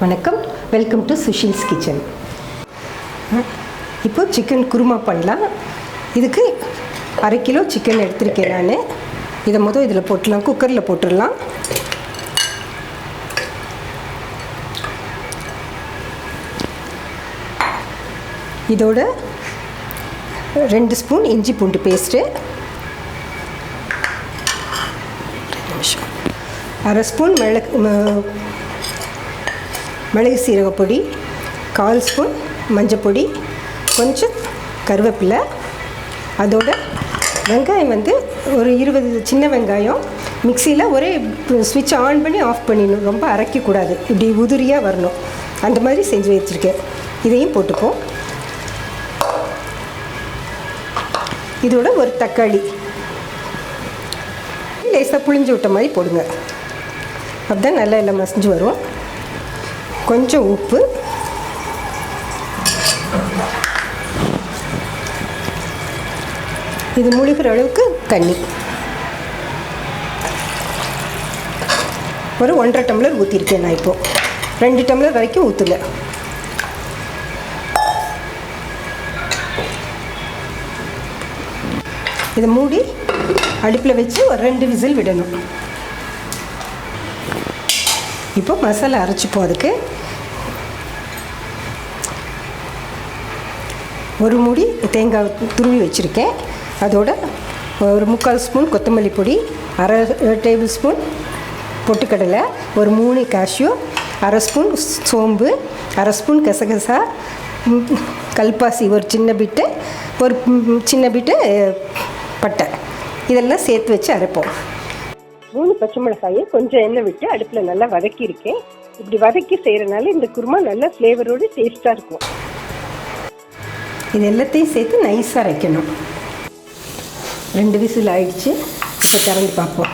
வணக்கம், welcome to Sushil's kitchen. இப்போ chicken kurma பண்ணலாம். இதுக்கு 1/2 கிலோ சிக்கன் எடுத்திருக்கேன் நான். இதை இதில் போட்டுடலாம், குக்கரில் போட்டுடலாம். இதோட 2 ஸ்பூன் இஞ்சி பூண்டு பேஸ்ட்டு, 1/2 ஸ்பூன் மிளகு சீரகப்பொடி, 1/4 ஸ்பூன் மஞ்சப்பொடி, கொஞ்சம் கருவேப்பிலை. அதோட வெங்காயம் ஒரு 20 சின்ன வெங்காயம் மிக்சியில் ஒரே ஸ்விட்ச் ஆன் பண்ணி ஆஃப் பண்ணிடணும். ரொம்ப அரைக்கக்கூடாது, இப்படி உதிரியாக வரணும். அந்த மாதிரி செஞ்சு வச்சுருக்கேன். இதையும் போட்டுப்போம். இதோட ஒரு தக்காளி லேசாக புளிஞ்சு விட்ட மாதிரி போடுங்க. அப்போதான் நல்லா எல்லாம் மசிஞ்சு வரும். கொஞ்சம் உப்பு, இது முழுகிற அளவுக்கு தண்ணி, ஒரு 1.5 டம்ளர் ஊற்றிருக்கேன் நான். இப்போது 2 டம்ளர் வரைக்கும் ஊற்றுங்க. இதை மூடி அடுப்பில் வச்சு ஒரு 2 விசில் விடணும். இப்போ மசாலா அரைச்சிப்போம். அதுக்கு ஒரு மூடி தேங்காய் துருவி வச்சுருக்கேன். அதோட ஒரு 3/4 ஸ்பூன் கொத்தமல்லி பொடி, 1/2 டேபிள் ஸ்பூன் பொட்டுக்கடலை, ஒரு 3 காஷ்யூ, 1/2 ஸ்பூன் சோம்பு, 1/2 ஸ்பூன் கசகசா, கல்பாசி ஒரு சின்ன பிட்டு, ஒரு சின்ன பிட்டு பட்டை, இதெல்லாம் சேர்த்து வச்சு அரைப்போம். 3 பச்சை மிளகாயை கொஞ்சம் எண்ணெய் விட்டு அடுப்பில் நல்லா வதக்கியிருக்கேன். இப்படி வதக்கி செய்கிறனால இந்த குருமா நல்லா ஃப்ளேவரோடு டேஸ்ட்டாக இருக்கும். இது எல்லாத்தையும் சேர்த்து நைஸாக அரைக்கணும். 2 விசில் ஆயிடுச்சு. இப்போ திறந்து பார்ப்போம்.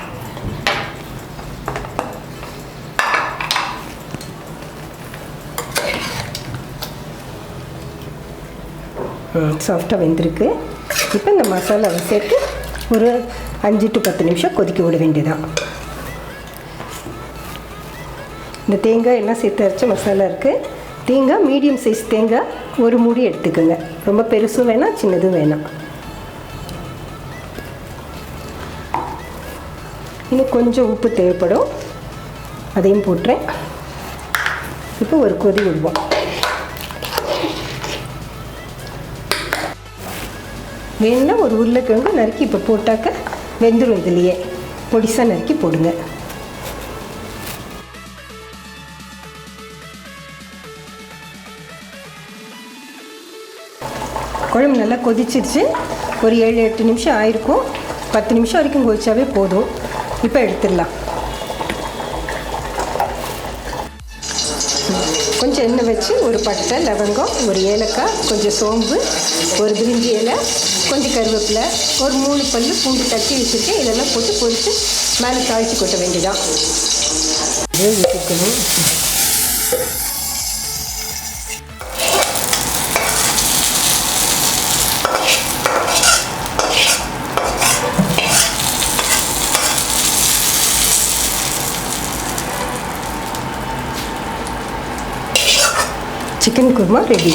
சாஃப்டாக வெந்திருக்கு. இப்போ இந்த மசாலாவை சேர்த்து ஒரு 5 to 10 நிமிஷம் கொதிக்க விட வேண்டியதான். இந்த தேங்காய் எல்லாம் சேர்த்து அரைச்ச மசாலா இருக்குது. தேங்காய் மீடியம் சைஸ் தேங்காய் ஒரு மூடி எடுத்துக்கோங்க. ரொம்ப பெருசும் வேணாம், சின்னதும் வேணாம். இன்னும் கொஞ்சம் உப்பு தேவைப்படும், அதையும் போட்டுறேன். இப்போ ஒரு கொதி விடுவோம். வேணுன்னா ஒரு உருளைக்கிழங்கு நறுக்கி இப்போ போட்டாக்க வெந்துடும். இதுலேயே பொடிசாக நறுக்கி போடுங்க. குழம்பு நல்லா கொதிச்சிருச்சு. ஒரு 7-8 நிமிஷம் ஆயிருக்கும். 10 நிமிஷம் வரைக்கும் கொதிச்சாவே போதும். இப்போ எடுத்துடலாம். கொஞ்சம் எண்ணெய் வச்சு ஒரு பட்டை, லவங்கம், ஒரு ஏலக்காய், கொஞ்சம் சோம்பு, ஒரு பிரிஞ்சி இலை, கொஞ்சம் கருவேப்பிலை, ஒரு 3 பல்லு பூண்டு தட்டி வச்சுருக்கேன். இதெல்லாம் போட்டு பொரித்து மேலே தாளித்து கொட்ட வேண்டியதான். ஊற்றிக்கணும். Chicken kurma ready.